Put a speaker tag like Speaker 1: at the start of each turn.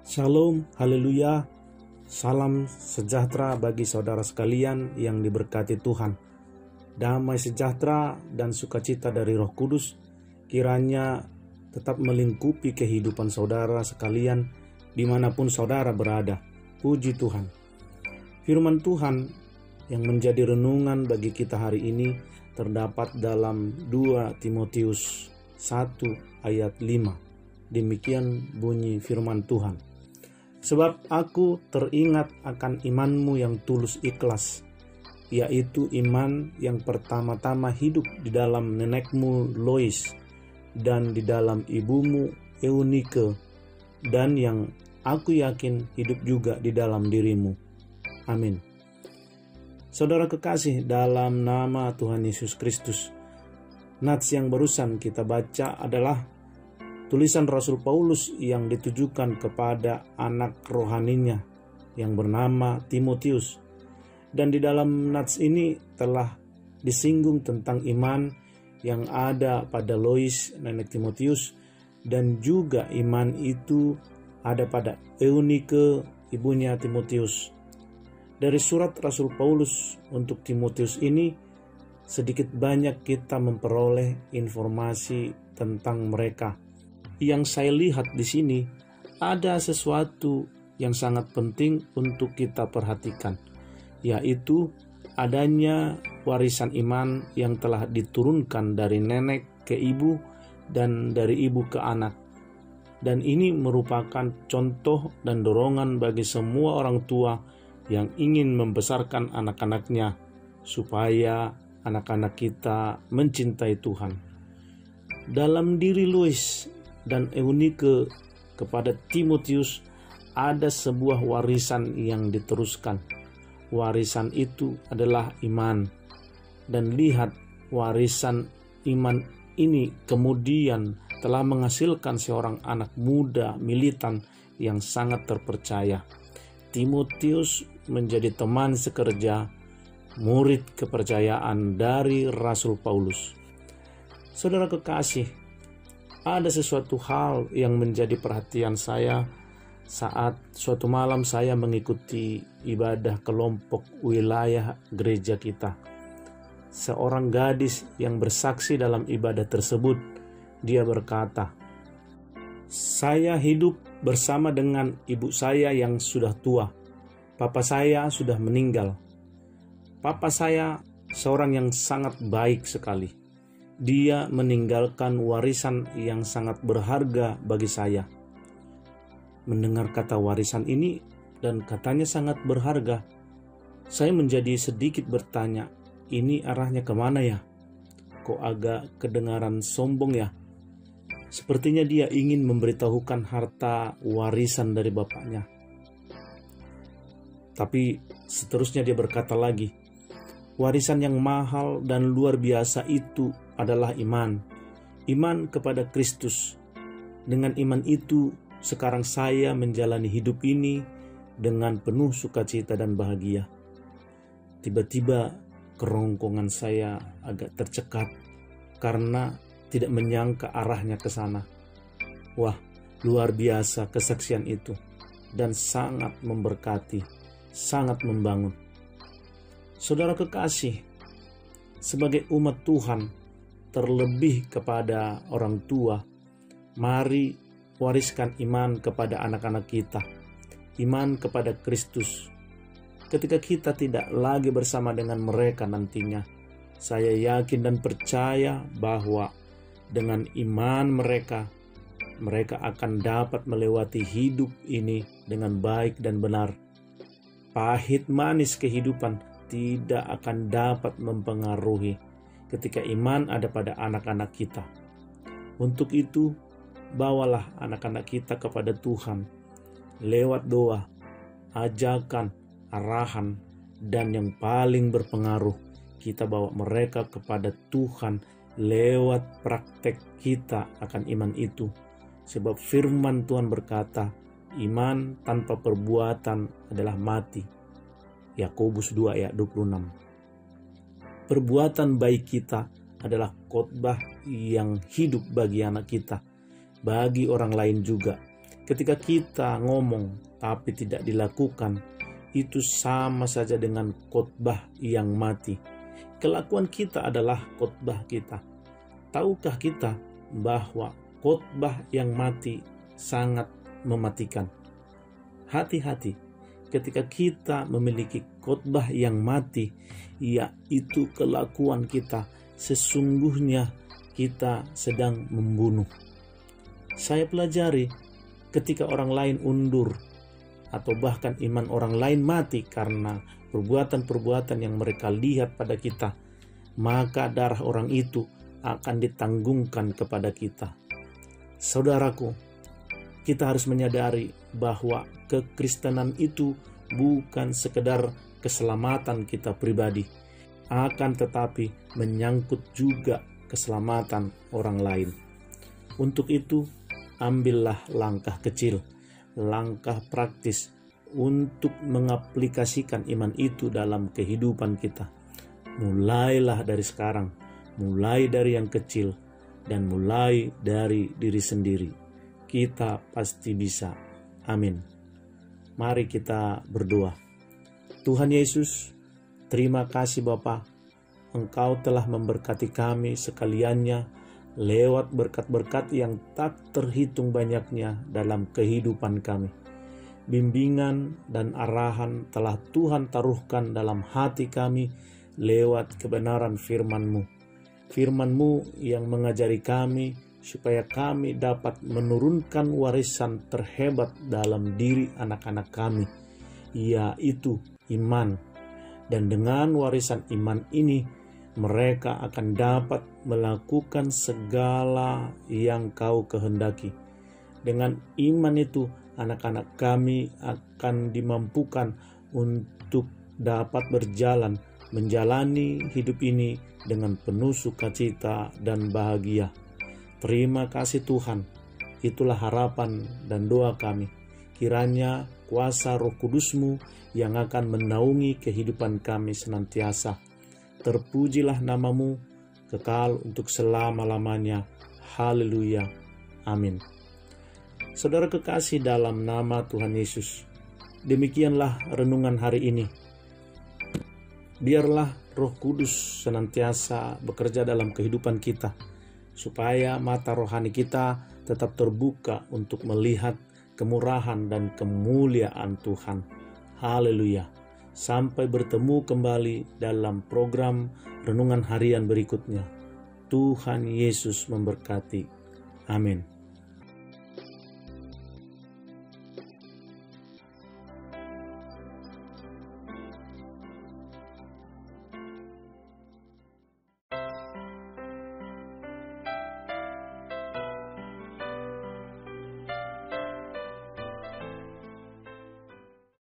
Speaker 1: Shalom, haleluya, salam sejahtera bagi saudara sekalian yang diberkati Tuhan. Damai sejahtera dan sukacita dari Roh Kudus kiranya tetap melingkupi kehidupan saudara sekalian dimanapun saudara berada. Puji Tuhan. Firman Tuhan yang menjadi renungan bagi kita hari ini terdapat dalam 2 Timotius 1 ayat 5. Demikian bunyi firman Tuhan. Sebab aku teringat akan imanmu yang tulus ikhlas, yaitu iman yang pertama-tama hidup di dalam nenekmu Lois dan di dalam ibumu Eunike, dan yang aku yakin hidup juga di dalam dirimu. Amin. Saudara kekasih dalam nama Tuhan Yesus Kristus, nats yang barusan kita baca adalah tulisan Rasul Paulus yang ditujukan kepada anak rohaninya yang bernama Timotius. Dan di dalam nats ini telah disinggung tentang iman yang ada pada Lois, nenek Timotius, dan juga iman itu ada pada Eunike, ibunya Timotius. Dari surat Rasul Paulus untuk Timotius ini, sedikit banyak kita memperoleh informasi tentang mereka. Yang saya lihat di sini ada sesuatu yang sangat penting untuk kita perhatikan, yaitu adanya warisan iman yang telah diturunkan dari nenek ke ibu dan dari ibu ke anak. Dan ini merupakan contoh dan dorongan bagi semua orang tua yang ingin membesarkan anak-anaknya supaya anak-anak kita mencintai Tuhan. Dalam diri Lois dan Eunike kepada Timotius ada sebuah warisan yang diteruskan. Warisan itu adalah iman. Dan lihat, warisan iman ini kemudian telah menghasilkan seorang anak muda militan yang sangat terpercaya. Timotius menjadi teman sekerja, murid kepercayaan dari Rasul Paulus. Saudara kekasih, ada sesuatu hal yang menjadi perhatian saya saat suatu malam saya mengikuti ibadah kelompok wilayah gereja kita. Seorang gadis yang bersaksi dalam ibadah tersebut, dia berkata, "Saya hidup bersama dengan ibu saya yang sudah tua. Papa saya sudah meninggal. Papa saya seorang yang sangat baik sekali. Dia meninggalkan warisan yang sangat berharga bagi saya." Mendengar kata warisan ini dan katanya sangat berharga, saya menjadi sedikit bertanya, ini arahnya kemana ya? Kok agak kedengaran sombong ya? Sepertinya dia ingin memberitahukan harta warisan dari bapaknya. Tapi seterusnya dia berkata lagi, warisan yang mahal dan luar biasa itu adalah iman. Iman kepada Kristus. Dengan iman itu, sekarang saya menjalani hidup ini dengan penuh sukacita dan bahagia. Tiba-tiba kerongkongan saya agak tercekat karena tidak menyangka arahnya ke sana. Wah, luar biasa kesaksian itu dan sangat memberkati, sangat membangun. Saudara kekasih, sebagai umat Tuhan, terlebih kepada orang tua, mari wariskan iman kepada anak-anak kita, iman kepada Kristus. Ketika kita tidak lagi bersama dengan mereka nantinya, saya yakin dan percaya bahwa dengan iman mereka akan dapat melewati hidup ini dengan baik dan benar. Pahit manis kehidupan tidak akan dapat mempengaruhi ketika iman ada pada anak-anak kita. Untuk itu, bawalah anak-anak kita kepada Tuhan lewat doa, ajakan, arahan, dan yang paling berpengaruh, kita bawa mereka kepada Tuhan lewat praktek kita akan iman itu. Sebab firman Tuhan berkata, iman tanpa perbuatan adalah mati. Yakobus 2 ayat 26. Perbuatan baik kita adalah khotbah yang hidup bagi anak kita, bagi orang lain juga. Ketika kita ngomong tapi tidak dilakukan, itu sama saja dengan khotbah yang mati. Kelakuan kita adalah khotbah kita. Tahukah kita bahwa khotbah yang mati sangat mematikan? Hati-hati ketika kita memiliki khotbah yang mati, yaitu kelakuan kita, sesungguhnya kita sedang membunuh. Saya pelajari ketika orang lain undur atau bahkan iman orang lain mati karena perbuatan-perbuatan yang mereka lihat pada kita, maka darah orang itu akan ditanggungkan kepada kita. Saudaraku, kita harus menyadari bahwa kekristenan itu bukan sekedar keselamatan kita pribadi, akan tetapi menyangkut juga keselamatan orang lain. Untuk itu, ambillah langkah kecil, langkah praktis untuk mengaplikasikan iman itu dalam kehidupan kita. Mulailah dari sekarang, mulai dari yang kecil, dan mulai dari diri sendiri. Kita pasti bisa. Amin. Mari kita berdoa. Tuhan Yesus, terima kasih Bapa. Engkau telah memberkati kami sekaliannya lewat berkat-berkat yang tak terhitung banyaknya dalam kehidupan kami. Bimbingan dan arahan telah Tuhan taruhkan dalam hati kami lewat kebenaran firman-Mu. Firman-Mu yang mengajari kami supaya kami dapat menurunkan warisan terhebat dalam diri anak-anak kami, yaitu iman. Dan dengan warisan iman ini, mereka akan dapat melakukan segala yang Kau kehendaki. Dengan iman itu, anak-anak kami akan dimampukan untuk dapat berjalan, menjalani hidup ini dengan penuh sukacita dan bahagia. Terima kasih Tuhan, itulah harapan dan doa kami. Kiranya kuasa Roh Kudus-Mu yang akan menaungi kehidupan kami senantiasa. Terpujilah nama-Mu, kekal untuk selama-lamanya. Haleluya. Amin. Saudara kekasih dalam nama Tuhan Yesus, demikianlah renungan hari ini. Biarlah Roh Kudus senantiasa bekerja dalam kehidupan kita, supaya mata rohani kita tetap terbuka untuk melihat kemurahan dan kemuliaan Tuhan. Haleluya. Sampai bertemu kembali dalam program Renungan Harian berikutnya. Tuhan Yesus memberkati. Amin.